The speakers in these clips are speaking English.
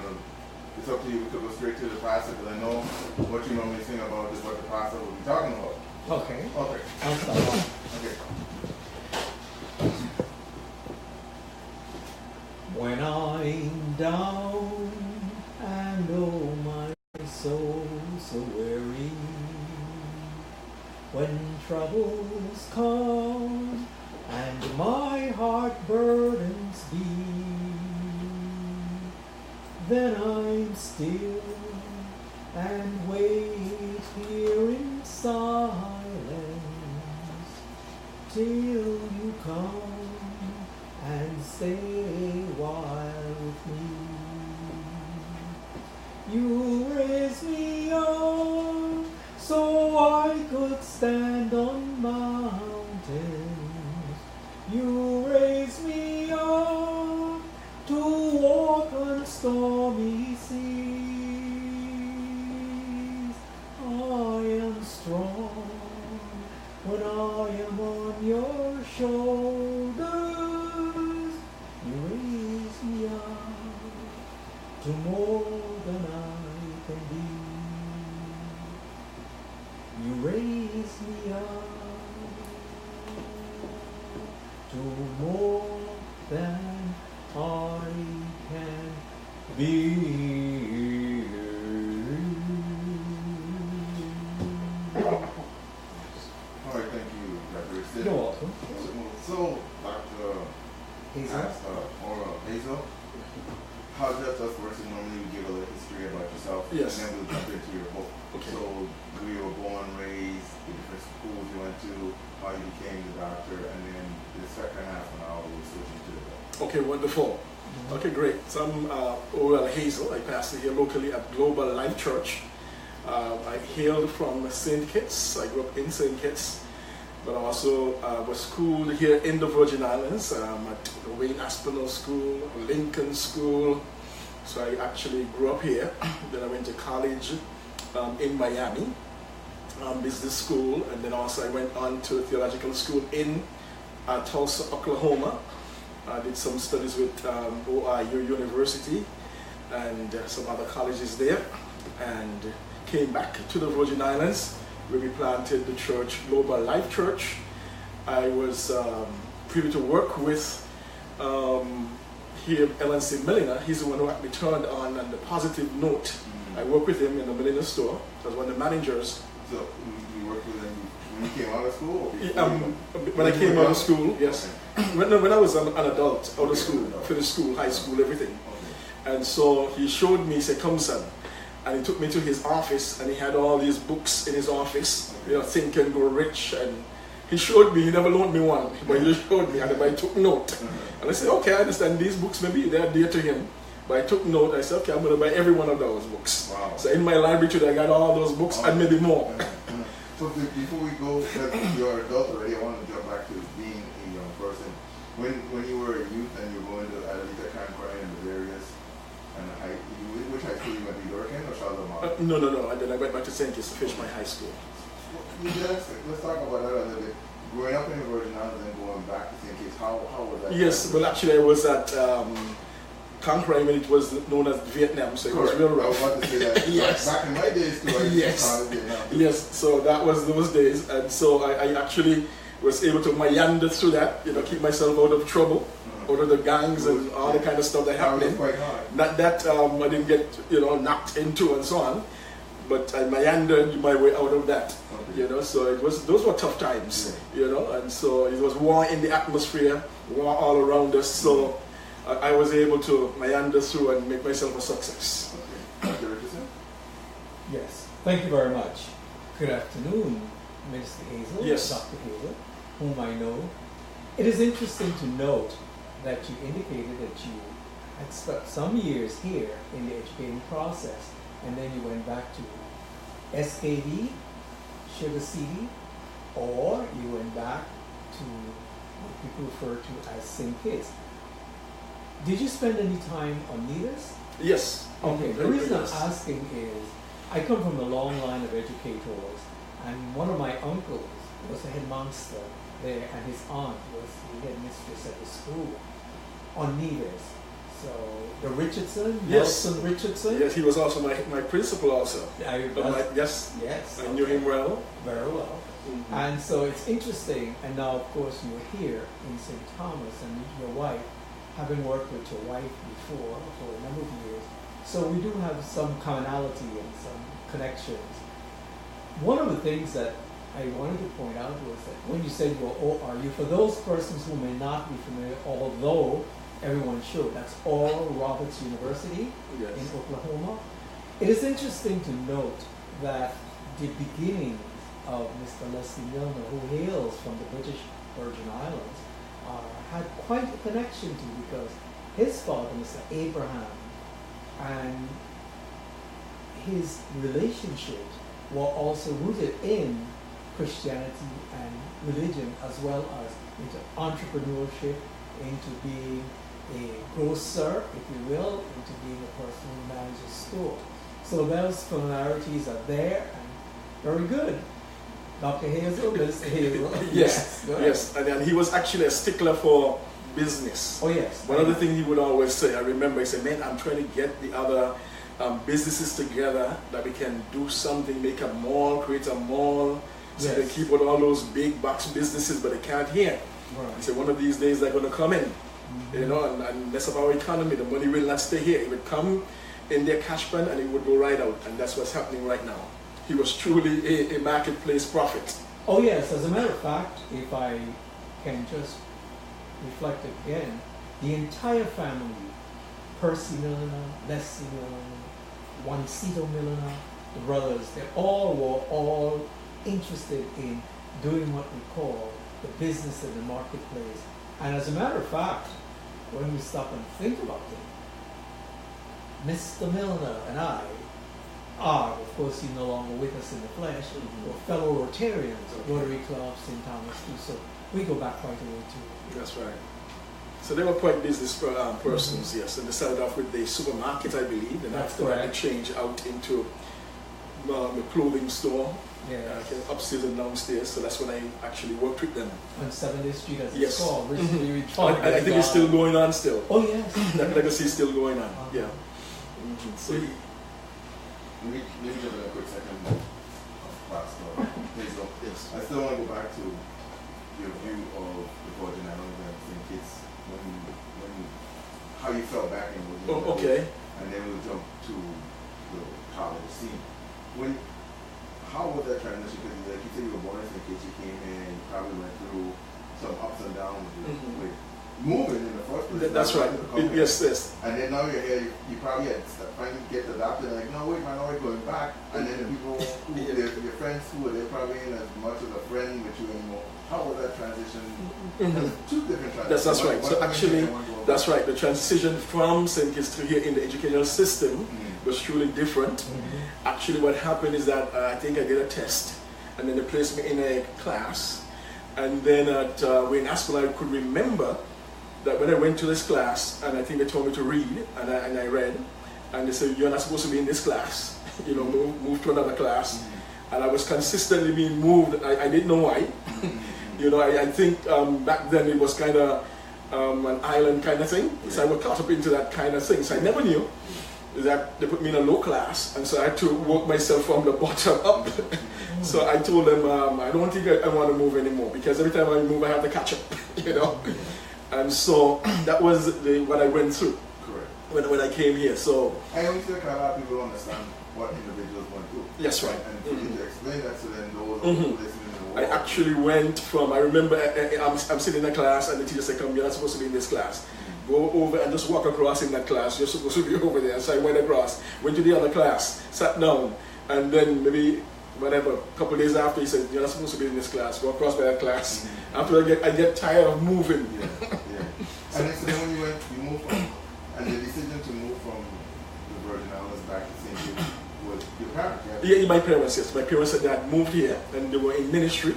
going to, it's up to you. We could go straight to the pastor, because I know what you normally sing about is what the pastor will be talking about. Okay. Okay. I'll start off. Okay. When I'm down and oh my soul so weary, when troubles come and my heart burdens be, then I'm still and wait here in silence till you come and stay a while with me. You raise me up so I could stand on mountains. You raise me up to walk on stormy seas. I am strong when I am on your shoulders. You raise me up to more than I can be. You raise me up to more than I can be. All right, thank you, Dr. Richardson. You're welcome. So, Dr. Hazel? Or Hazel, how does us working normally we give a little history about yourself, Yes. and then we'll jump into your book. Okay. So, where you were born, raised, the different schools you went to, how you became the doctor, and then the second half an hour we'll switch into the book. Okay, wonderful. Okay, great. So I'm Oral Hazel. I pastor here locally at Global Life Church. I hailed from St. Kitts. I grew up in St. Kitts, but also was schooled here in the Virgin Islands at the Wayne Aspinall School, Lincoln School. So I actually grew up here. Then I went to college in Miami, business school, and then also I went on to theological school in Tulsa, Oklahoma. I did some studies with OIU University and some other colleges there, and came back to the Virgin Islands where we planted the church, Global Life Church. I was privy to work with here, LNC Milliner. He's the one who actually turned on the positive note. I worked with him in the Milliner store. I was one of the managers. So, you worked with him when you came out of school? When I came out of school, yes. When I was an adult, out of school, finished school, high school, everything. And so he showed me, he said, come son. And he took me to his office, and he had all these books in his office, you know, Think and Grow Rich. And he showed me, he never loaned me one, but he just showed me, and I took note. And I said, okay, I understand these books, maybe they're dear to him. But I took note, I said, okay, I'm going to buy every one of those books. Wow. So in my library today, I got all those books and maybe more. So before we go, you're an adult already, I want to jump back to being a young person. When you were a youth and you were going to Adelita Cancrine and the various, and which high school you went to, Yorkin or Charlotte? No. And then I went back to St. Kitts to finish my high school. Let's talk about that a little bit. Growing up in the Virgin Islands and going back to St. Kitts, how was that? Yes, well actually I was at Cancrine when it was known as Vietnam, so it was real rough. I was about to say that. Yes. Back in my days too, I used to call it Vietnam. Yes, so that was those days, and so I actually was able to meander through that, you know, keep myself out of trouble, out of the gangs and all the kind of stuff that happened. That was quite hard. Not that I didn't get, you know, knocked into and so on, but I meandered my way out of that, you know, so those were tough times, you know, and so it was war in the atmosphere, war all around us, so I was able to meander through and make myself a success. Dr. Richardson? Yes, thank you very much. Good afternoon, Mr. Hazel, yes. Dr. Hazel, whom I know. It is interesting to note that you indicated that you had spent some years here in the educating process, and then you went back to SKD, Sugar City, or you went back to what people refer to as St. Kitts. Did you spend any time on Nevis? Yes. Okay, the reason I'm asking is, I come from a long line of educators, and one of my uncles was a headmaster there, and his aunt was the headmistress at the school on Nevis. So the Richardson, Yes. Nelson Richardson. Yes, he was also my principal also. Yes, Yes. I knew him well. Very well. Mhm. And so it's interesting, and now of course you're here in St. Thomas and your wife, having worked with your wife before for a number of years, so we do have some commonality and some connections. One of the things that I wanted to point out was that when you said you're ORU, for those persons who may not be familiar, although everyone should, that's Oral Roberts University Yes. in Oklahoma. It is interesting to note that the beginning of Mr. Leslie Milner, who hails from the British Virgin Islands, had quite a connection to, because his father, Mr. Abraham, and his relationships were also rooted in Christianity and religion, as well as into entrepreneurship, into being a grocer, if you will, into being a person who manages a store. So those familiarities are there and very good. Dr. Hazel, Mr. Hazel. Yes, Go ahead. yes, and he was actually a stickler for business. Oh yes. One of the things he would always say, I remember, he said, man, I'm trying to get the other businesses together that we can do something, make a mall, create a mall. So Yes. they keep on all those big box businesses, but they can't hear. He Right. said, one of these days they're going to come in, Mhm. you know, and that's of our economy. The money will not stay here. It would come in their cash fund and it would go right out. And that's what's happening right now. He was truly a marketplace prophet. Oh yes, as a matter of fact, if I can just reflect again, the entire family, Percy Milner, Leslie Milner, Juancito Milner, the brothers, they all were all interested in doing what we call the business of the marketplace. And as a matter of fact, when we stop and think about it, Mr. Milner and I are, of course, he's no longer with us in the flesh, Mhm. we're fellow Rotarians, Rotary Club, St. Thomas too, so we go back quite a way too. That's right. So they were quite business persons, yes. And they started off with the supermarket, I believe, and That's after that they correct. changed out into the clothing store, Yeah. upstairs and downstairs. So that's when I actually worked with them. On 7th Street, as Yes. it's called, recently we I, tried I think it's still going on still. Oh yes. That legacy is still going on. Uh-huh. Yeah. So Let me jump in a quick second. Pastor Hazel. yes. I still want to go back to your view of the Virgin Islands and think it's how you felt back in Virgin Islands. Oh, okay. And then we'll jump to the college scene. How was that transition? Because like you said, you were born in St. Kitts, you came in, you probably went through some ups and downs with moving in the first place. That's right. Yes, yes. And then now you're here, you probably had to finally get the doctor, like, no, wait, man, we're going back. And then the people, your friends who were there probably ain't as much of a friend with you anymore. How was that transition? There's two different transitions. That's right. So actually, that's right. The transition from St. Kitts to here in the educational system was truly different. Actually, what happened is that I think I did a test, and then they placed me in a class. And then when Aspel, I could remember that when I went to this class, and I think they told me to read, and I read, and they said, you're not supposed to be in this class, you know, move to another class. And I was consistently being moved. I didn't know why. You know, I think back then it was kind of an island kind of thing. So I was caught up into that kind of thing. So I never knew that they put me in a low class, and so I had to work myself from the bottom up. So I told them, I don't think I want to move anymore, because every time I move, I have to catch up, you know. And so that was what I went through. Correct. When I came here. So I always think a lot of people don't understand what individuals went through. Yes, right. And for you to explain that to them, those who listening to the I world. actually went from, I remember I'm sitting in a class and the teacher said, come, you're not supposed to be in this class. Go over and just walk across in that class. You're supposed to be over there. So I went across, went to the other class, sat down, and then maybe whatever, a couple of days after, he said, you're not supposed to be in this class. Go across by that class. After I get tired of moving. Yeah. And then, so then when you moved from, and the decision to move from the Virgin Islands back to St. Kitts was your parents, right? Yeah, my parents, yes. My parents had moved here, and they were in ministry.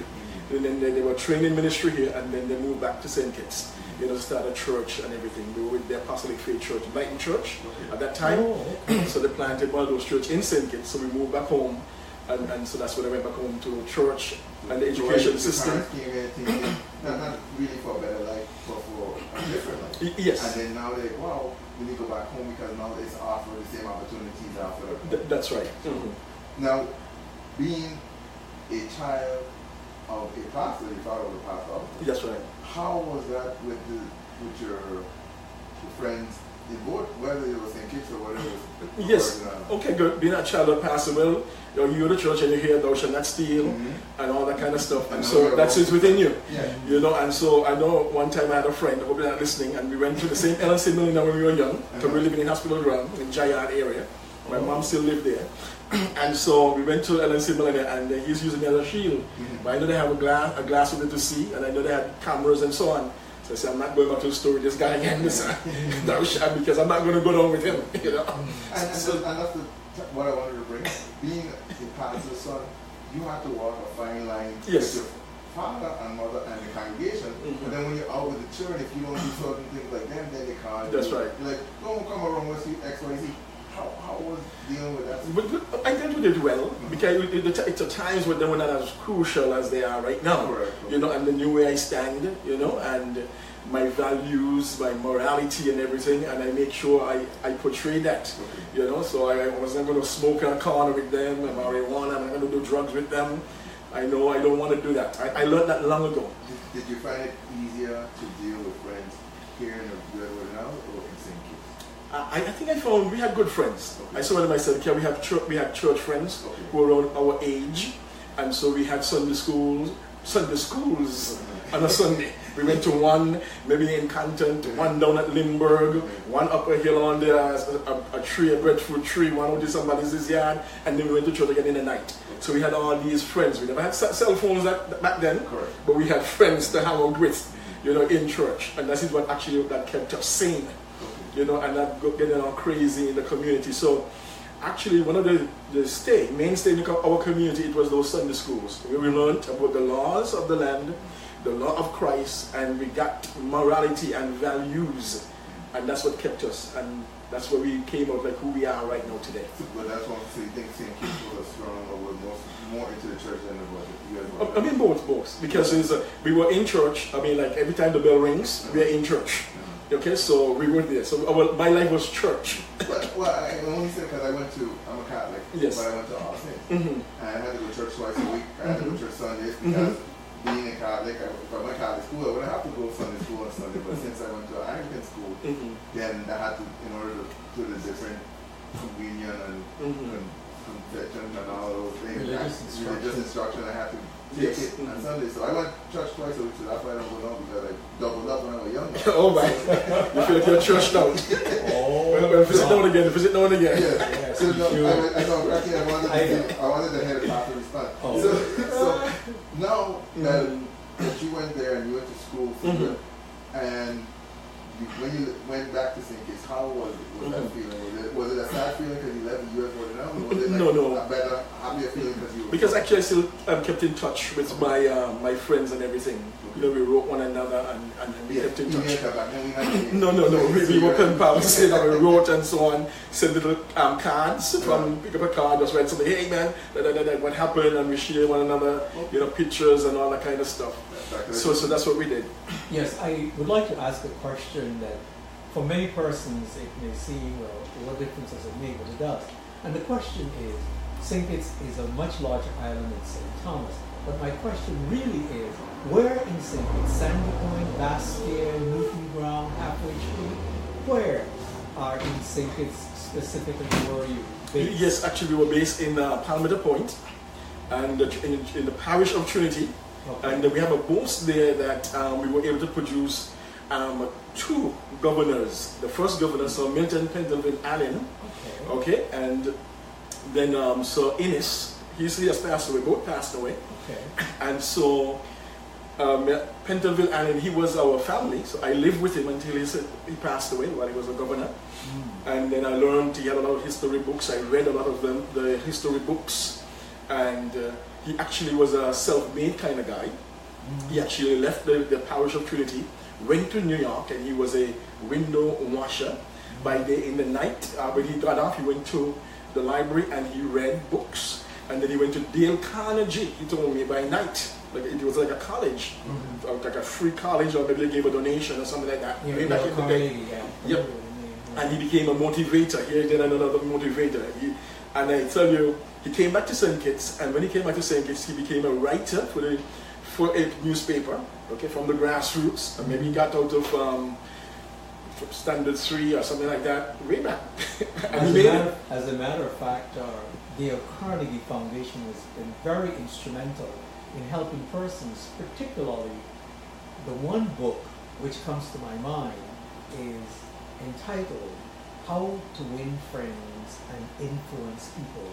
And then they were trained in ministry here, and then they moved back to St. Kitts. You know, start a church and everything. They were with the Apostolic Faith Church, Lighton Church, at that time. So they planted one of those churches in St. Kitts. So we moved back home, and so that's when I went back home to church and the education system. Your parents came here thinking, not really for a better life, but for a differently. Yes. And then now they're like, wow, we need to go back home because now it's offer the same opportunities after. That's right. Now, being a child of a pastor, you thought of a pastor. That's right. How was that with your friends in both, whether it was St. Kitts or whether it was? Yes. Okay, good. Being a child of pastor, well, you go to church and you hear thou shalt not steal and all that kind of stuff, and so that's it within you. Yeah. You know, and so I know one time I had a friend, I hope you're not listening, and we went to the same LNC building when we were young, so we were living in Hospital Ground in Jayard area. My mom still lived there. And so we went to LNC Millennium and he's using it as a shield. But I know they have a glass with it to see, and I know they had cameras and so on. So I said, I'm not going back to the story with this guy again, because I'm not going to go down with him. You know? And that's what I wanted to bring. Being a pastor's son, you have to walk a fine line with your father and mother and the congregation. But then when you're out with the children, if you don't do certain things like them, then they can't. That's right. You're like, don't come around with you X, Y, Z. How was dealing with that? But I dealt with it well, because it's at times when they were not as crucial as they are right now. Correct. You know, and the new way I stand, you know, and my values, my morality and everything, and I make sure I portray that, you know, so I wasn't going to smoke in a corner with them, marijuana, I'm not going to do drugs with them. I know I don't want to do that. I learned that long ago. Did you find it easier to deal with friends here in the now or in St. Kitts? I think I found we had good friends. I saw it myself. We had church friends who were around our age, and so we had Sunday schools on a Sunday. We went to one maybe in Canton, one down at Limburg, one up a hill on there, a tree, a breadfruit tree, one out in somebody's yard, and then we went to church again in the night. So we had all these friends. We never had cell phones back then, but we had friends to hang out with, you know, in church, and that is what actually that kept us sane. You know, and not getting all crazy in the community. So actually one of the mainstay in our community, it was those Sunday schools. We learned about the laws of the land, the law of Christ, and we got morality and values, and that's what kept us, and that's where we came out like who we are right now today. But that's what you think St. Kitts was strong or was more into the church than it was you guys were? I mean both, because we were in church. I mean, like every time the bell rings, we are in church. Okay, so we were there. So my life was church. Well, I only say because I'm a Catholic, yes. But I went to all saints. And I had to go to church twice a week. I had to go to church Sundays because being a Catholic, if I went to Catholic school, I wouldn't have to go to Sunday school on Sunday. But since I went to Anglican school, then I had to, in order to do the different communion and confession and all those things, religious instruction, I had to take it on Sunday. So I went to church twice a week, so that's why I don't go now, because I doubled up when I was younger. Oh my, you feel like you're church now. Well, visit now and again. Yeah. So I thought I wanted the head of pastor response. So now that you went there and you went to school, and when you went back to St. Kitts, how was that feeling? Was it a sad feeling because you left the U.S. for now? Or was it a better, happier feeling because you were... Because actually I still kept in touch with my friends and everything. You know, we wrote one another and we kept in touch. No. We were pen pals, you know, we wrote and so on, sent little cards, pick up a card, just write something, hey man, what happened, and we share one another, you know, pictures and all that kind of stuff. So that's what we did. Yes, I would like to ask a question that for many persons it may seem, well, what difference does it make, but it does. And the question is, St. Kitts is a much larger island than St. Thomas, but my question really is, where in St. Kitts, Sandy Point, Bastia, Newton Ground, Halfway Tree, where are in St. Kitts specifically were you based? Yes, actually we were based in Palmetto Point, and in the parish of Trinity. Okay. And we have a boast there that we were able to produce 2 governors. The first governor, Sir Milton Pentonville Allen, okay, and then Sir Innes, he has passed away, both passed away. Okay. And so Pentonville Allen, he was our family, so I lived with him until he passed away while he was a governor. And then I learned, he had a lot of history books, I read a lot of them, the history books, and he actually was a self-made kind of guy. He actually left the parish of Trinity, went to New York, and he was a window washer. By day, in the night, when he got off, he went to the library and he read books. And then he went to Dale Carnegie, he told me, by night. Like it was like a college, like a free college, or maybe they gave a donation or something like that. Yeah, way back in the day. Yep. And he became a motivator. Here then another motivator. And I tell you, he came back to St. Kitts, and when he came back to St. Kitts, he became a writer for a newspaper, okay, from the grassroots. And maybe he got out of Standard 3 or something like that way back. As a matter of fact, the Carnegie Foundation has been very instrumental in helping persons, particularly the one book which comes to my mind is entitled How to Win Friends and Influence People.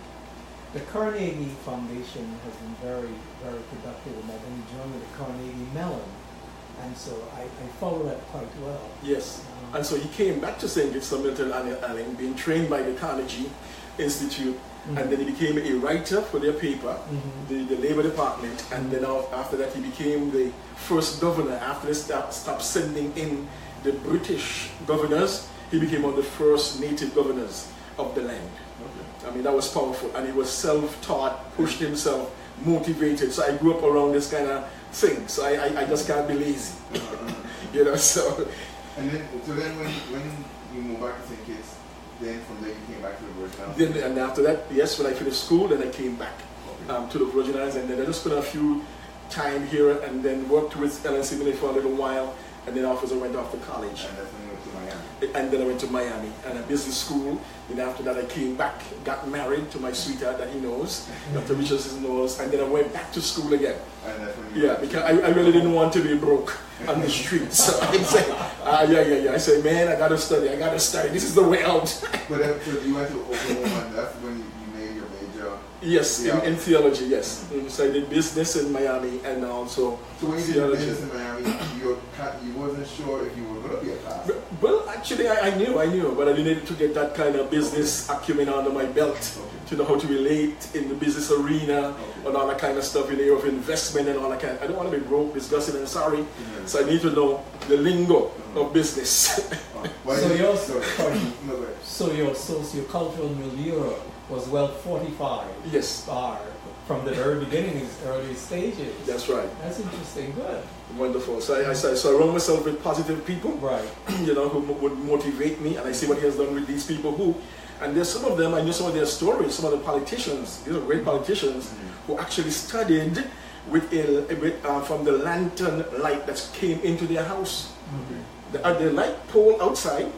The Carnegie Foundation has been very, very productive in that. When you join with the Carnegie Mellon, and so I follow that quite well. Yes, and so he came back to St. Kitts, Milton Allen, being trained by the Carnegie Institute, and then he became a writer for their paper, the Labor Department, and then after that he became the first governor. After they stopped sending in the British governors, he became one of the first native governors of the land. Okay. I mean, that was powerful, and he was self-taught, pushed himself, motivated. So I grew up around this kind of thing, so I just can't be lazy. You know, so. And then, when you moved back to St. Kitts, then from there you came back to the Virgin Islands? And after that, yes, when I finished school, then I came back to the Virgin Islands, and then I just spent a few time here, and then worked with LNC Millie for a little while, and then afterwards I went off to college. And that's when you went to Miami? And then I went to Miami, and a business school. Then after that I came back, got married to my sweetheart that he knows, Dr. Richardson knows, and then I went back to school again. And that's when you because I really didn't want to be broke on the streets. So I said, I said, man, I gotta study, this is the way out. But so you went to Oklahoma, and that's when you made your major? Yes, in theology, yes. So I did business in Miami, and also so when you did business in Miami, you wasn't sure if you were going to be a pastor? Well, actually, I knew, but I needed to get that kind of business acumen under my belt to know how to relate in the business arena and all that kind of stuff in the area of investment and all that kind. I don't want to be broke, disgusting, and sorry. So I need to know the lingo of business. So your sociocultural milieu was well fortified. Yes. From the very beginning, his early stages. That's right. That's interesting. Good. Wonderful. So I surround myself with positive people, right? You know, who would motivate me, and I see what he has done with these people and there's some of them, I know some of their stories, some of the politicians, these are great politicians, who actually studied from the lantern light that came into their house. The light pole outside,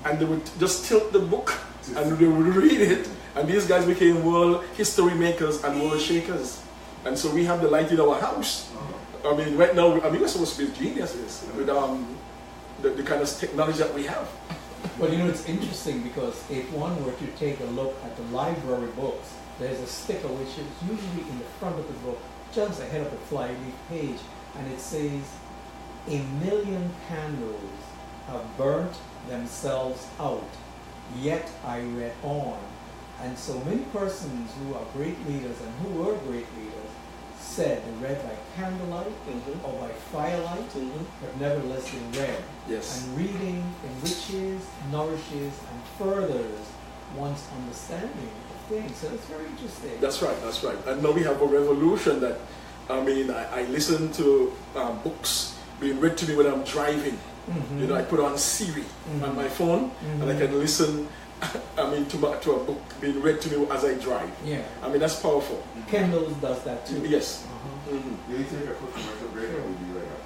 and they would just tilt the book, and they would read it. And these guys became world history makers and world shakers. And so we have the light in our house. I mean, right now, we're supposed to be geniuses with the kind of technology that we have. Well, you know, it's interesting because if one were to take a look at the library books, there's a sticker which is usually in the front of the book, just ahead of the flyleaf page, and it says, "A million candles have burnt themselves out, yet I read on." And so many persons who are great leaders and who were great leaders said they read by candlelight or by firelight, but nevertheless they read. Yes. And reading enriches, nourishes, and furthers one's understanding of things. So that's very interesting. That's right, that's right. And now we have a revolution that, I listen to books being read to me when I'm driving. You know, I put on Siri on my phone, and I can listen to a book being read to me as I drive. Yeah. I mean, that's powerful. Kindle does that too. Yes. You need to take a quick commercial break, and we'll be right back.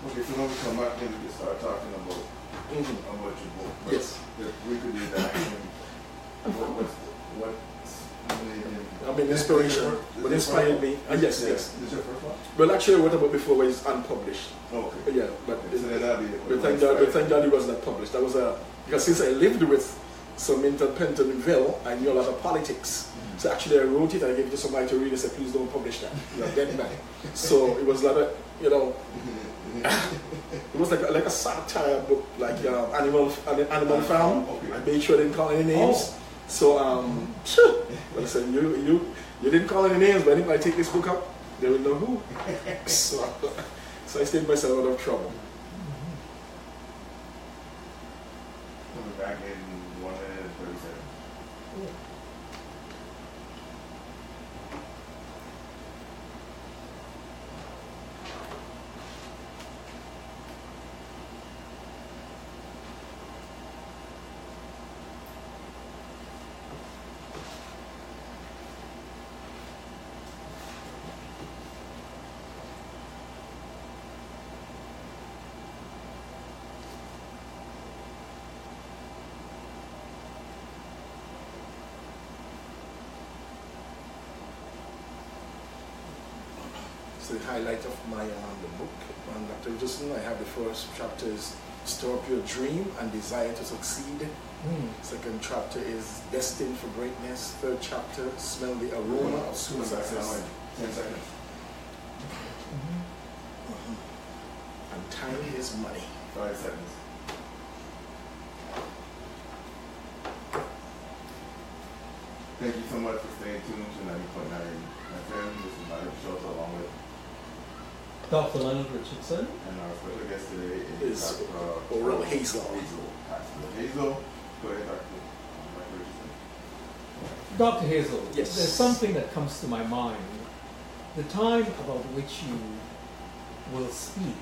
Okay, so when we come back, then we can start talking about your book. But yes. We could do that. Inspiration. What inspired me? Yes. This is your first one? Well, actually, what about before was unpublished. Okay. Yeah, but so that'll be but thank God it was not published. That was because since I lived with some in Pentonville, I knew a lot of politics. So actually, I wrote it. I gave it to somebody to read. I said, "Please don't publish that. You're dead back." So it was like it was like a satire book, like Animal Farm. Okay. I made sure I didn't call any names. So but I said, you didn't call any names, but if I take this book up, they will know who. So I saved myself out of trouble. Coming back in 1 minute. cool. It's the highlight of my the book on Dr. Richardson. I have the first chapter is Store Up Your Dream and Desire to Succeed. Second chapter is Destined for Greatness. Third chapter, Smell the Aroma of Success. 10 seconds. And time is money. 5 seconds. Thank you so much for staying tuned to 90.9 FM. This is Boschulte along with Dr. Leonard Richardson. and our special guest today is Is Dr. Hazel. Pastor Hazel. Go ahead, Dr. Richardson. Dr. Hazel, Yes. there's something that comes to my mind. The time about which you will speak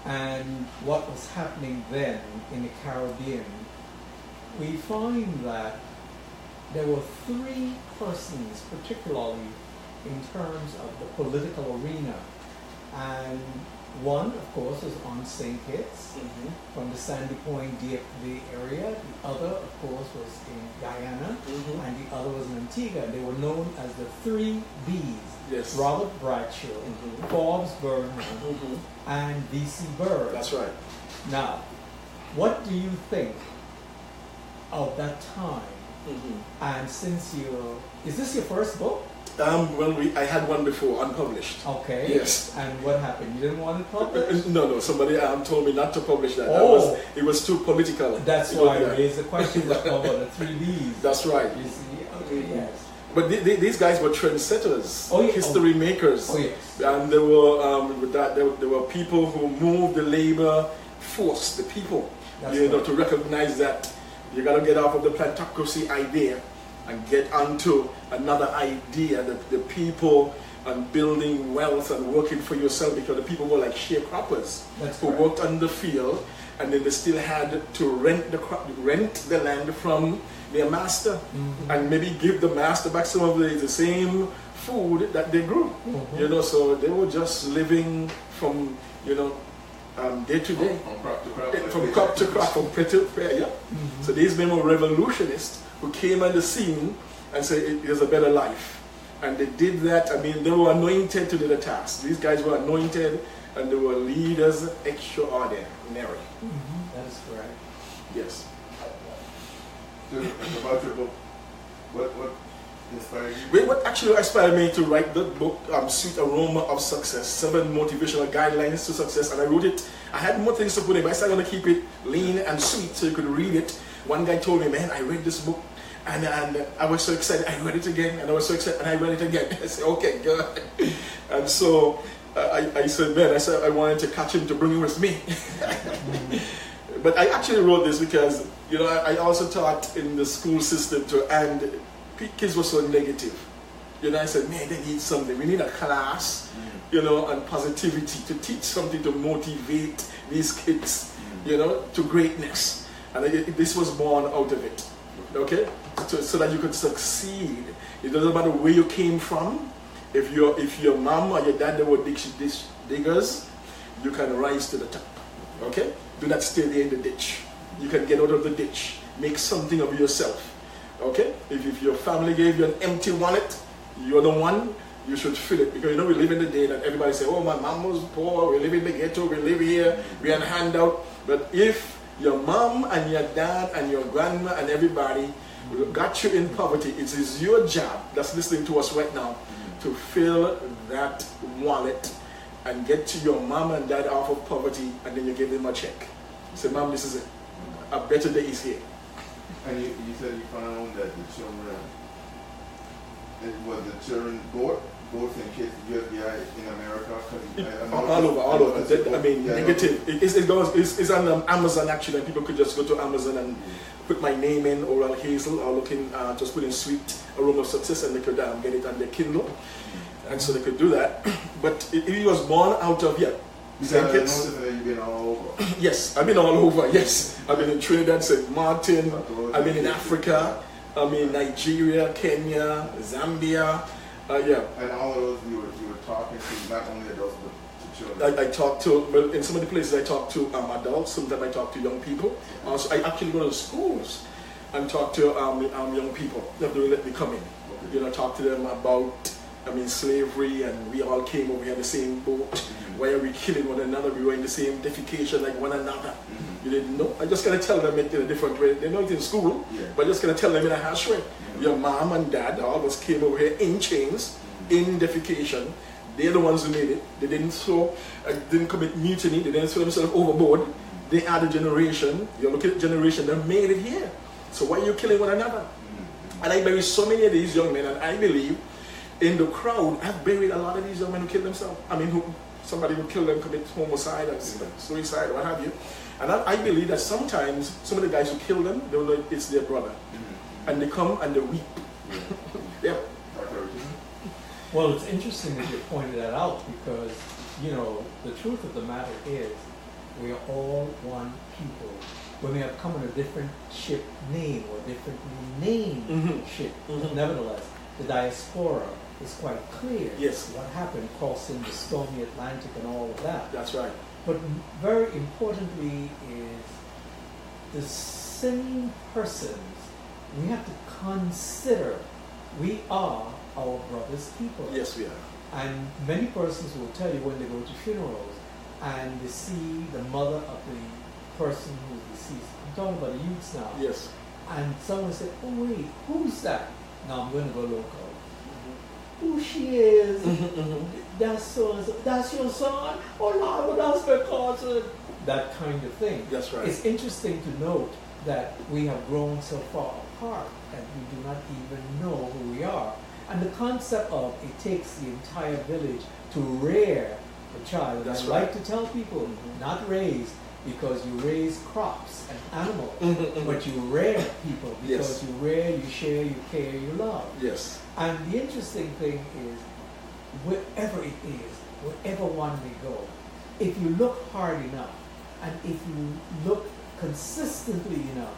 and what was happening then in the Caribbean, we find that there were three persons, particularly in terms of the political arena. And one, of course, was on St. Kitts, from the Sandy Point DFV area. The other, of course, was in Guyana, and the other was in Antigua. They were known as the three Bs. Yes. Robert Bradshaw, Forbes Burnham, and V.C. Bird. That's right. Now, what do you think of that time? And since is this your first book? Well, I had one before, unpublished. Okay. Yes. And what happened? You didn't want it published? No. Somebody told me not to publish that. Oh. It was too political. That's why I raised the question about the three Bs. That's right. You see? Okay, yes. But these guys were trendsetters, Oh, yeah. history makers. Oh, yes. And there were with that there were people who moved the labor force, the people, That's you know, right. to recognize that you got to get off of the plutocracy idea and get onto another idea that the people and building wealth and working for yourself, because the people were like sharecroppers That's who correct. worked on the field, and then they still had to rent the land from their master, and maybe give the master back some of the same food that they grew. You know, so they were just living from, you know, day to day, From crop to crop. from crop to crop, from prayer to prayer. Yeah. So these men were revolutionists who came on the scene and said there's a better life, and they did that. I mean, they were anointed to do the task. These guys were anointed, and they were leaders extraordinary. That is correct. Yes. So, about your book, what inspired you? What actually inspired me to write the book, Sweet Aroma of Success, 7 Motivational Guidelines to Success, and I wrote it. I had more things to put in, but I started going to keep it lean and sweet so you could read it. One guy told me, man, I read this book, and I was so excited. I read it again, and I was so excited, and I read it again. I said, okay, good. And so I said, man, I wanted to catch him to bring him with me. But I actually wrote this because, you know, I also taught in the school system and kids were so negative. You know, I said, man, they need something. We need a class, you know, and positivity to teach something to motivate these kids, you know, to greatness. And this was born out of it, okay? So that you could succeed. It doesn't matter where you came from. If your mom or your dad they were diggers, you can rise to the top, okay? Do not stay there in the ditch. You can get out of the ditch. Make something of yourself, okay? If your family gave you an empty wallet, you're the one, you should fill it. Because, you know, we live in the day that everybody say, oh, my mom was poor, we live in the ghetto, we live here, we had a handout. But if your mom and your dad and your grandma and everybody got you in poverty, it is your job, that's listening to us right now, to fill that wallet and get to your mom and dad out of poverty, and then you give them a check. Say, Mom, this is it. A better day is here. And you said you found that the children, was the children bored? boats and kids UFDI in America? All over. Negative. It's on Amazon actually, and people could just go to Amazon and put my name in, Oral Hazel, or just put in Sweet Aroma of Success, and they could get it on their Kindle, and so they could do that. But it was born out of St. Kitts. You've been all over. Yes, I've been all over. Yes, I've been in Trinidad, St. Martin. I've been in Africa. I mean Nigeria, Kenya, Zambia. And all of those you were talking to not only adults but to children. I talk to, well, in some of the places I talk to adults. Sometimes I talk to young people. Also, I actually go to schools and talk to young people. They let me come in. Okay. Talk to them about slavery, and we all came over here in the same boat. Mm-hmm. Why are we killing one another? We were in the same defecation like one another. Mm-hmm. You didn't know. I just gotta tell them it in a different way. They know it in school, but I just gotta tell them in a harsh way. Mm-hmm. Your mom and dad, all of us came over here in chains, in defecation. They're the ones who made it. They didn't commit mutiny. They didn't throw themselves overboard. They are the generation. You look at the generation that made it here. So why are you killing one another? Mm-hmm. And I bury so many of these young men, and I believe in the crowd, I've buried a lot of these young men who killed themselves. Somebody would kill them, commit homicide, or suicide, what have you. And I believe that sometimes some of the guys who kill them, they will know it's their brother. Mm-hmm. And they come and they weep. Yeah. Well, it's interesting that you pointed that out, because, the truth of the matter is, we are all one people. When we have come on a different ship name, or differently named ship, but nevertheless, the diaspora is quite clear. Yes. What happened crossing the stormy Atlantic and all of that. That's right. But very importantly is the same persons we have to consider. We are our brother's people. Yes, we are. And many persons will tell you when they go to funerals and they see the mother of the person who's deceased. I'm talking about the youths now. Yes. And someone said, "Oh wait, who's that?" Now I'm going to go local. Who she is? That's so and so. That's your son? Oh Lord, but that's my cousin. That kind of thing. That's right. It's interesting to note that we have grown so far apart that we do not even know who we are. And the concept of it takes the entire village to rear a child. That's I like to tell people, not raise, because you raise crops and animals, but you rear people, because you rear, you share, you care, you love. Yes. And the interesting thing is, wherever it is, wherever one may go, if you look hard enough, and if you look consistently enough,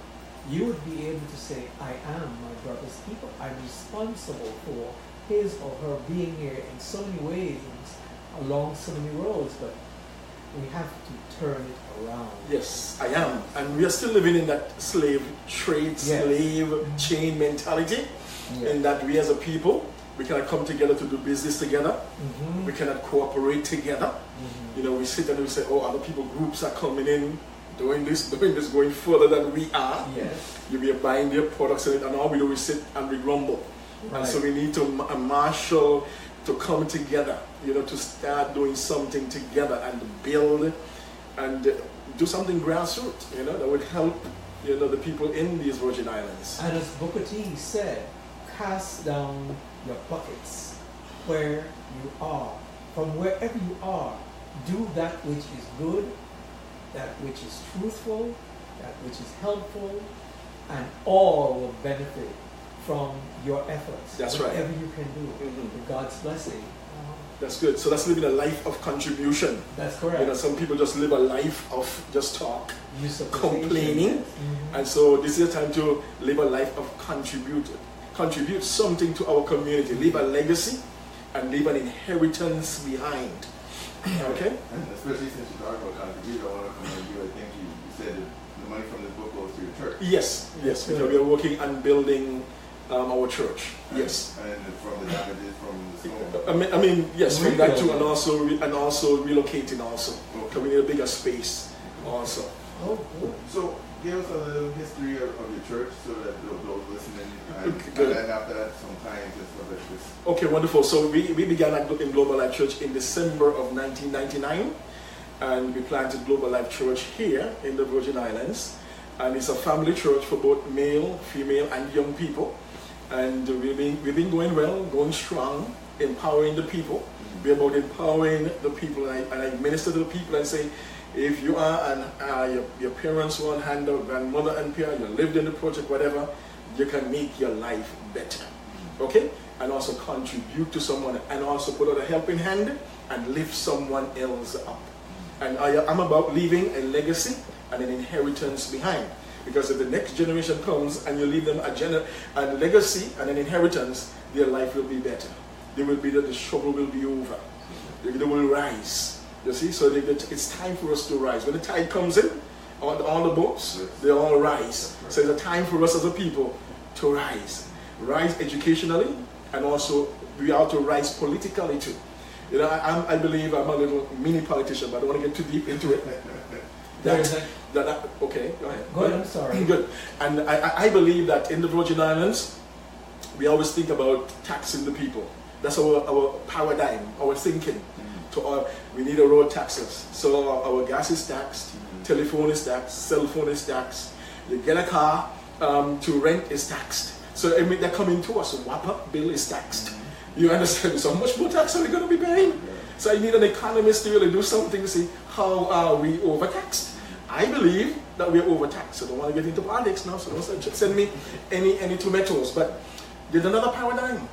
you would be able to say, I am my brother's keeper. I'm responsible for his or her being here in so many ways, along so many roads, but we have to turn it around. Yes, I am. And we are still living in that slave trade, slave chain mentality, in that we as a people, we cannot come together to do business together. We cannot cooperate together. We sit and we say, oh, other people groups are coming in, doing this, going further than we are. Yes. We are buying their products, and all we do is sit and we grumble. Right. And so we need to marshal, to come together, to start doing something together and build and do something grassroots, that would help, the people in these Virgin Islands. And as Booker T said, cast down your buckets where you are. From wherever you are, do that which is good, that which is truthful, that which is helpful, and all will benefit from your efforts. That's right. Whatever you can do, with God's blessing. That's good. So that's living a life of contribution. That's correct. Some people just live a life of just talk, complaining, and so this is a time to live a life of contribute something to our community, leave a legacy, and leave an inheritance behind. Okay? And especially since you talked about contribution, I want to commend you. I think you said that the money from this book goes to your church. Yes. We are working on building our church. Yes. And from the damages from the storm. Yes, from that too, and also relocating also. Okay. We need a bigger space also. Oh, cool. So give us a little history of your church so that those listening, and after that some time and stuff like this. Okay, wonderful. So we began in Global Life Church in December of 1999, and we planted Global Life Church here in the Virgin Islands, and it's a family church for both male, female, and young people. And we've been going well, going strong empowering the people. Be about empowering the people, and I minister to the people and say, if you are your parents one hand, or grandmother and parent, you lived in the project, whatever, you can make your life better. Okay? And also contribute to someone, and also put out a helping hand and lift someone else up. And I'm about leaving a legacy and an inheritance behind. Because if the next generation comes and you leave them a legacy and an inheritance, their life will be better. They will be that the struggle will be over. They will rise. You see, so it's time for us to rise. When the tide comes in, all the boats, they all rise. So it's a time for us as a people to rise. Rise educationally, and also we are to rise politically too. You know, I believe I'm a little mini politician, but I don't want to get too deep into it. Okay, go ahead. Go ahead, I'm sorry. Good. And I believe that in the Virgin Islands, we always think about taxing the people. That's our paradigm, our thinking. We need a road taxes. So our gas is taxed, telephone is taxed, cell phone is taxed. You get a car to rent is taxed. So they're coming to us. Whopper bill is taxed. You understand? So how much more tax are we going to be paying? So I need an economist to really do something to see how are we overtaxed. I believe that we're overtaxed. I don't want to get into politics now, so don't send me any tomatoes. But there's another paradigm.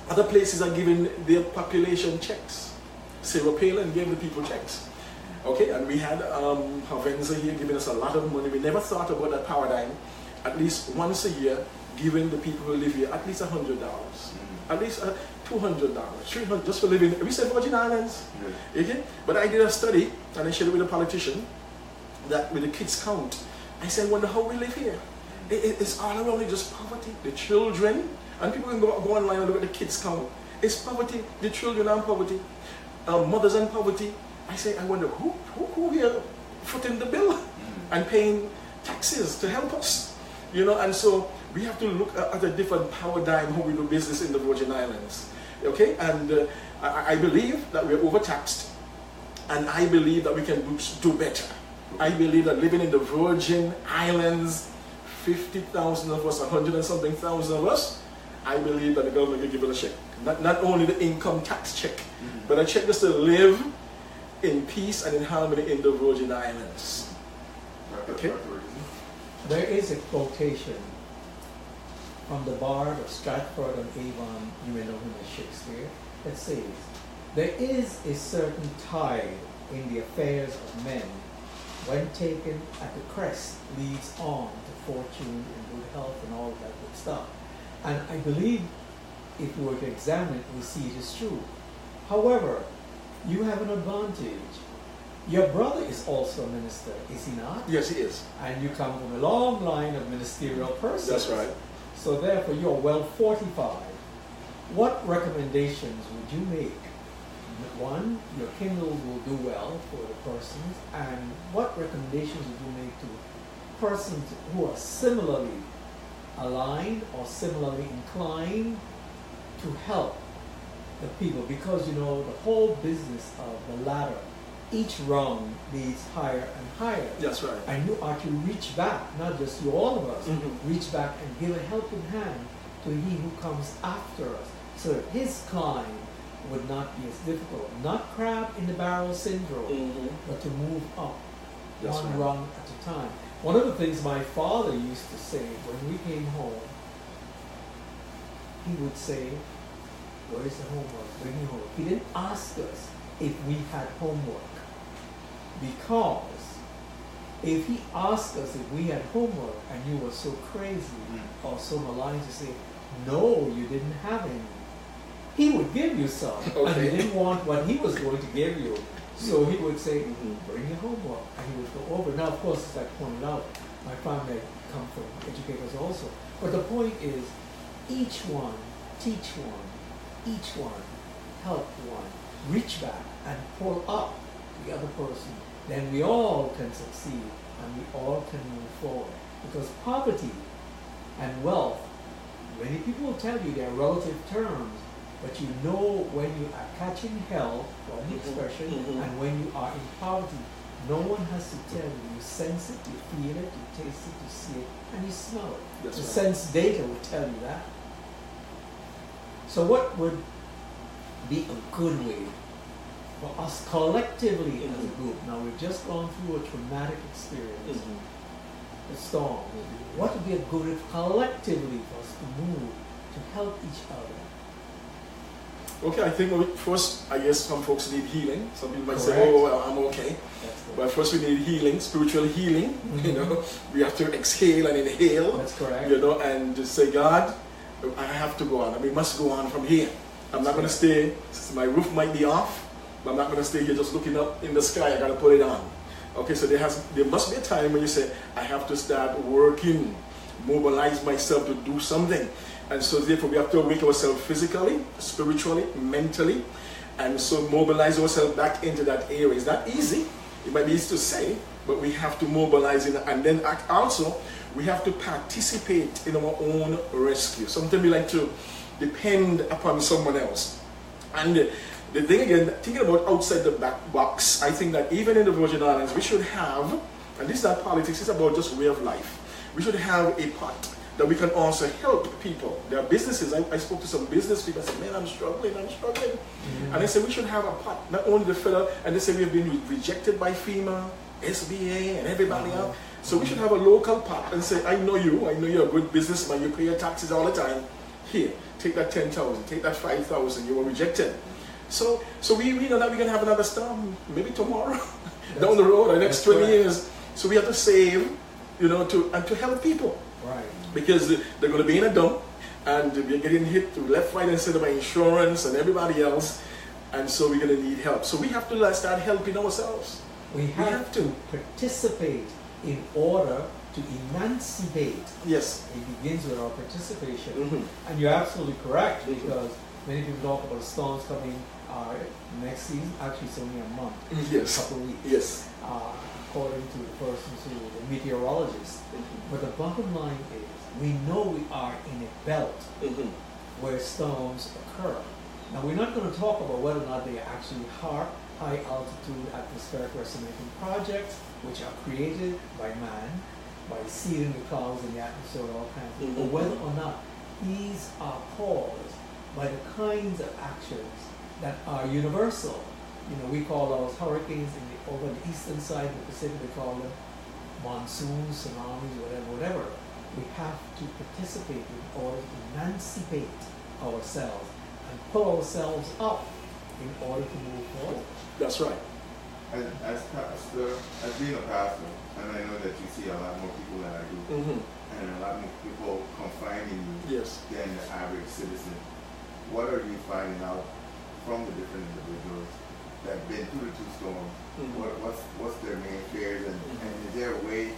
Other places are giving their population checks. Sarah Palin gave the people checks. Okay, and we had Havenza here giving us a lot of money. We never thought about that paradigm. At least once a year, giving the people who live here at least $100. At least $200, $300 just for living. We said Virgin Islands. Okay? But I did a study, and I shared it with a politician, that with the kids count, I said, I wonder how we live here. It's all around just poverty. The children, and people can go online and look at the kids count. It's poverty. The children are in poverty. Mothers in poverty. I say, I wonder who here footing the bill and paying taxes to help us. You know, and so we have to look at a different paradigm how we do business in the Virgin Islands. Okay, and I believe that we're overtaxed, and I believe that we can do better. I believe that living in the Virgin Islands, 50,000 of us, 100 and something thousand of us, I believe that the government can give us a check. Not only the income tax check, but a check just to live in peace and in harmony in the Virgin Islands. Okay? There is a quotation from the Bard of Stratford-on-Avon, you may know him as Shakespeare, that says, there is a certain tide in the affairs of men, when taken at the crest, leads on to fortune and good health and all that good stuff. And I believe if we were to examine it, we see it is true. However, you have an advantage. Your brother is also a minister, is he not? Yes, he is. And you come from a long line of ministerial persons. That's right. So therefore, you are well fortified. What recommendations would you make? One, your kindles will do well for the persons. And what recommendations would you make to persons who are similarly aligned or similarly inclined to help the people? Because, you know, the whole business of the ladder, each rung leads higher and higher. That's right. And you are to reach back, not just you, all of us, reach back and give a helping hand to he who comes after us, so that his climb would not be as difficult. Not crab in the barrel syndrome, but to move up one rung at a time. One of the things my father used to say when we came home, he would say, where's the homework? Bring me home. He didn't ask us if we had homework. Because if he asked us if we had homework and you were so crazy or so maligned to say, no, you didn't have any, he would give you some. And he didn't want what he was going to give you. So he would say, bring your homework. And he would go over. Now, of course, as I pointed out, my family come from educators also. But the point is, each one, teach one, each one, help one, reach back and pull up the other person. Then we all can succeed and we all can move forward. Because poverty and wealth, many people will tell you they're relative terms, but you know when you are catching hell, from the expression, and when you are in poverty, no one has to tell you. You sense it, you feel it, you taste it, you see it, and you smell it. The sense data will tell you that. So what would be a good way for us collectively as a group? Now we've just gone through a traumatic experience, a storm. What would be a good way collectively for us to move to help each other? Okay, I think first, I guess some folks need healing. Some people might say, Correct. oh, well, I'm okay. But first we need healing, spiritual healing. You know, we have to exhale and inhale. That's correct. You know, and just say, God, I have to go on. We must go on from here. I'm not going to stay, my roof might be off, but I'm not going to stay here just looking up in the sky. I got to put it on. Okay, so there must be a time when you say, I have to start working, mobilize myself to do something. And so therefore we have to awake ourselves physically, spiritually, mentally, and so mobilize ourselves back into that area. It's not easy. It might be easy to say, but we have to mobilize in, and then also we have to participate in our own rescue. Sometimes we like to depend upon someone else. And the thing again, thinking about outside the back box, I think that even in the Virgin Islands, we should have, and this is not politics, it's about just way of life. We should have a part that we can also help people. There are businesses, I spoke to some business people, I said, man, I'm struggling. And they said, we should have a part, not only the federal, and they said we've been rejected by FEMA, SBA, and everybody else. So we should have a local part and say, I know you're a good businessman, you pay your taxes all the time. Here, take that 10,000, take that 5,000, you were rejected. So we know that we're going to have another storm, maybe tomorrow, down the road, the next 20 years. So we have to save, you know, to help people. Right. Because they're going to be in a dump, and we're getting hit to left, right, and center by insurance and everybody else, and so we're going to need help. So we have to start helping ourselves. We have to participate in order to emancipate. Yes. It begins with our participation. And you're absolutely correct, because many people talk about storms coming next season. Actually, it's only a month. Yes. A couple of weeks. Yes. According to the persons who are the meteorologists. But the bottom line is, we know we are in a belt where storms occur. Now, we're not going to talk about whether or not they are actually high altitude atmospheric resonating projects, which are created by man, by seeding the clouds in the atmosphere, all kinds of things, or whether or not these are caused by the kinds of actions that are universal. You know, we call those hurricanes over the eastern side of the Pacific, they call them monsoons, tsunamis, whatever. We have to participate in order to emancipate ourselves and pull ourselves up in order to move forward. That's right. And as being a pastor, and I know that you see a lot more people than I do, and a lot more people confining you than the average citizen. What are you finding out from the different individuals that have been through the two storms? What's their main fears, and is there a way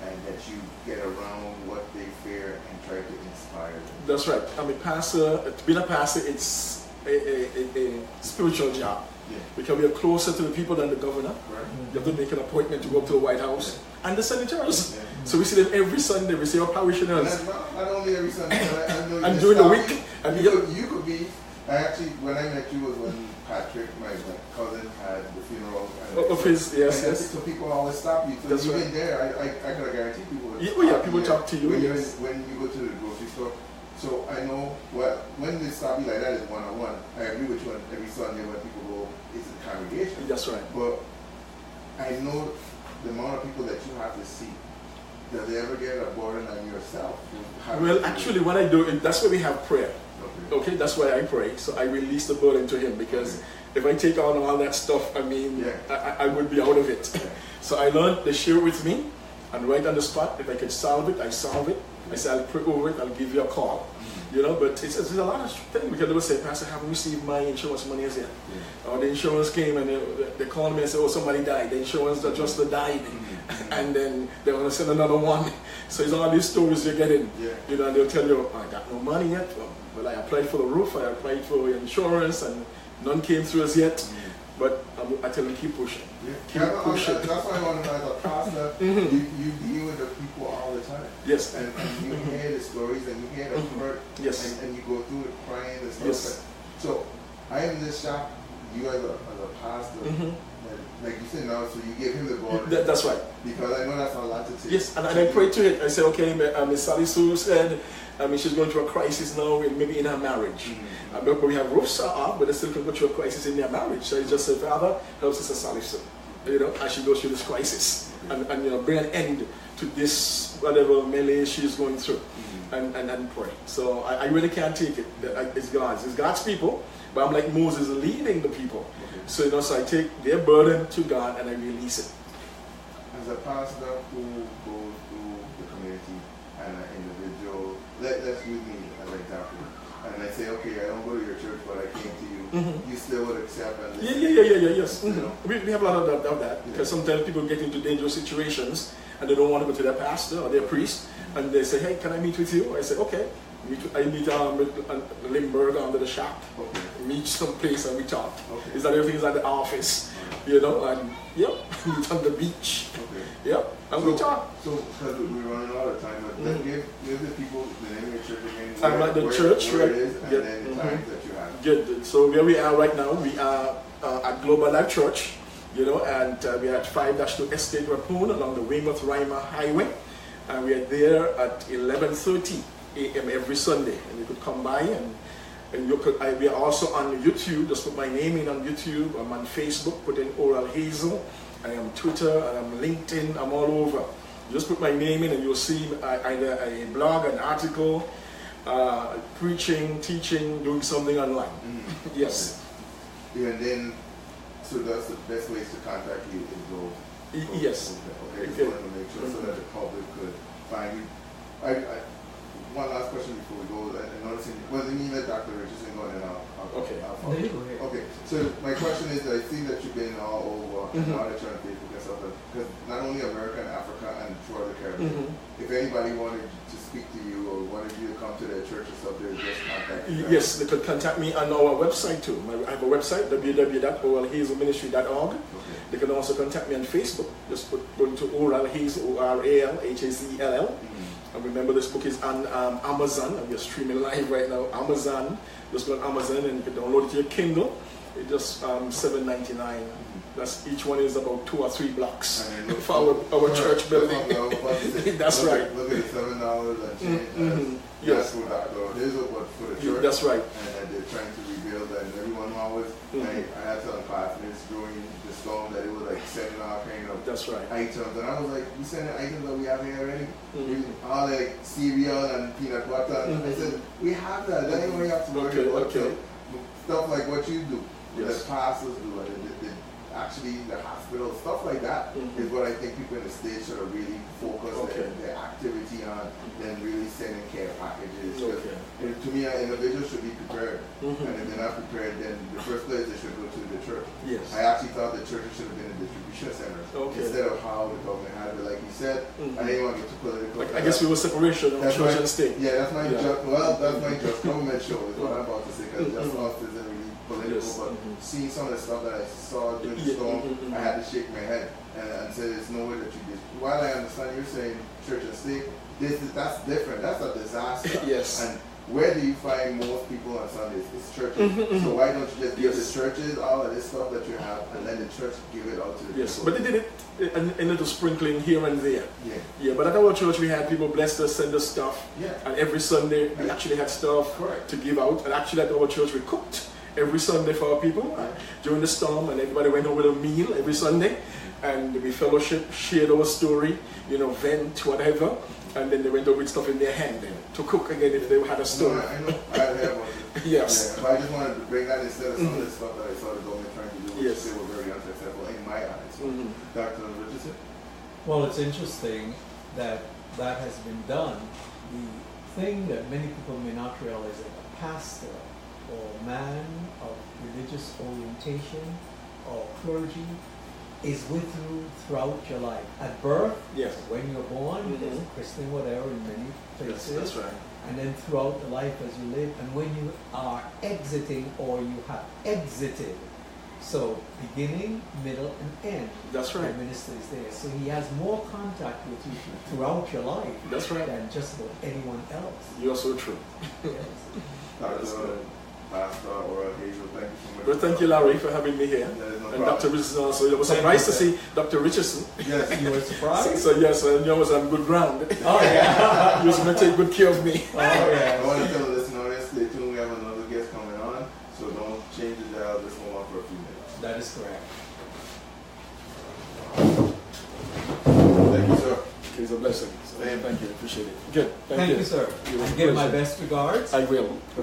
that you get around what they fear and try to inspire them? That's right. I mean, being a pastor, it's a spiritual job. Yeah. Because we are closer to the people than the governor. Right. You have to make an appointment to go up to the White House. And the senators. So we see them every Sunday. We see our parishioners. Not only every Sunday, but I know and during the week. And you could be. Actually, when I met you was when Patrick, my cousin, had the funeral. Of his, yes. So people always stop you. So that's you've right. been there. I gotta guarantee people. People talk to you. When you go to the grocery store. So I know when they stop you like that is one-on-one. I agree with you on every Sunday when people go, it's a congregation. That's right. But I know the amount of people that you have to see. Does it ever get a burden on yourself? Well, actually, when I do it, that's why we have prayer. Okay, that's why I pray. So I release the burden to Him, because if I take on all that stuff, I mean, I would be out of it. So I learned to share it with me, and right on the spot, if I can solve it, I solve it. I say, I'll pray over it, I'll give you a call. You know, but it's a lot of things, because they will say, Pastor, I haven't received my insurance money as yet. Or the insurance came and they called me and said, oh, somebody died. The insurance adjuster died. And then they're going to send another one. So it's all these stories you're getting. You know, and they'll tell you, I got no money yet. Well, I applied for the roof, I applied for insurance, and none came through as yet. But I tell them, keep pushing. Keep pushing. That's why I want to know, as a pastor, you deal with the people all the time. Yes. And you hear the stories, and you hear the hurt. Yes. And you go through the crying and stuff. Yes. So I am just shocked, you as a pastor, like you said now, so you gave him the ball. That's right. Because I know that's a lot to take. Yes, and I prayed to it. I said, okay, Miss Sally Sue said, she's going through a crisis now, maybe in her marriage. But we have roofs up, but they still can go through a crisis in their marriage. So I just said, Father, help Sister Sally Sue, as she goes through this crisis, and bring an end to this whatever melee she's going through, and pray. So I really can't take it. It's God's people, but I'm like Moses leading the people. So so I take their burden to God and I release it. As a pastor who goes through the community and an individual, let's use me as an example. And I say, okay, I don't go to your church, but I came to you. You still would accept and listen. Yes. We have a lot of that because sometimes people get into dangerous situations and they don't want to go to their pastor or their priest, and they say, hey, can I meet with you? I say, okay. I meet with Limburg under the shop. Meet someplace and we talk. Is that everything's at the office? And meet on the beach. And we talk. So, because we're running out of time, but give the people the name of your church again. I'm at the church, where it is, and then the times that you have. Good. So where we are right now, we are at Global Life Church, and we are at 5-2 Estate Rapone along the Weymouth-Rima Highway. And we are there at 11:30 a.m. every Sunday. And you could come by and you could. We are also on YouTube. Just put my name in on YouTube. I'm on Facebook. Put in Oral Hazel. I am Twitter and I'm LinkedIn. I'm all over. Just put my name in and you'll see either a blog, an article, preaching, teaching, doing something online. Yes. Yeah, and then, so that's the best ways to contact you is go. Yes. Okay. Just wanted to make sure so that the public could find you. One last question before we go. I noticed you let Dr. Richardson go and then I'll follow. Okay. So my question is that I see that you've been all over and now that you're on Facebook and stuff, because not only America and Africa and throughout the Caribbean. If anybody wanted to speak to you or wanted you to come to their church or something, just contact you. Yes, they could contact me on our website too. I have a website, www.oralhazelministry.org. They can also contact me on Facebook. Just go to Oral Hazel, ORALHAZELL. And remember, this book is on Amazon, and we're streaming live right now. Amazon, just go on Amazon and you can download it to your Kindle. It's just $7.99. That's each one is about 2 or 3 blocks for our church building. That's right. Look at the $7 and change. Yes, for Dr. Hazel, but for the church. That's right. And they're trying to rebuild, and everyone always. I had some classmates during the storm that it was like sending out kind of items, and I was like, "You sending items that we have here already? All like cereal and peanut butter." And I said, "We have that. That ain't what you have to worry about." So, stuff like what you do, that pastors do, and actually the hospital, stuff like that is what I think people in the States should have really focused their activity on than really sending care packages. To me, an individual should be prepared. And if they're not prepared, then the first place they should go to the church. I actually thought the churches should have been a distribution center instead of how the government had it. Like you said, I didn't want to get too political. I guess we were separation of church and state. Yeah, that's my just government show is what I'm about to say, because just us isn't really political, but seeing some of the stuff that I saw during the storm, I had to shake my head and say there's no way that you did. While I understand you're saying church and state, that's different. That's a disaster. And where do you find most people on Sundays? It's churches. So why don't you just give the churches all of this stuff that you have and let the church give it out to the people? But they did it a little sprinkling here and there. But at our church we had people bless us, send us stuff. And every Sunday we actually had stuff to give out. And actually at our church we cooked every Sunday for our people during the storm, and everybody went home with a meal every Sunday, and we fellowship, shared our story, vent, whatever, and then they went over with stuff in their hand then to cook again if they had a story. I know, I heard about it. Yes. But I just wanted to bring that instead of some of the stuff that I saw the government trying to do, which they were very unsuccessful in my eyes. Dr. Richardson? Well, it's interesting that has been done. The thing that many people may not realize is that a pastor or man of religious orientation or clergy is with you throughout your life. At birth, when you're born, there's a christening, whatever, in many places. That's right. And then throughout the life as you live, and when you are exiting or you have exited. So beginning, middle, and end. That's right. The minister is there. So he has more contact with you throughout your life than just about anyone else. You're so true. Dr. Pastor Oral Hazel. Thank you so much. Well, thank you, Larry, for having me here. There is no And problem. Dr. Richardson also. It was surprised to see Dr. Richardson. Yes. You were surprised? So yes, and you was on good ground. Oh, yeah. He was going to take good care of me. Oh, yeah. I want to tell the listeners, stay tuned. We have another guest coming on, so don't change the dial. Just hold on for a few minutes. That is correct. Thank you, sir. It's a blessing. So, thank you. Appreciate it. Good. Thank you, sir. It was a Give my pleasure. best regards. I will. For,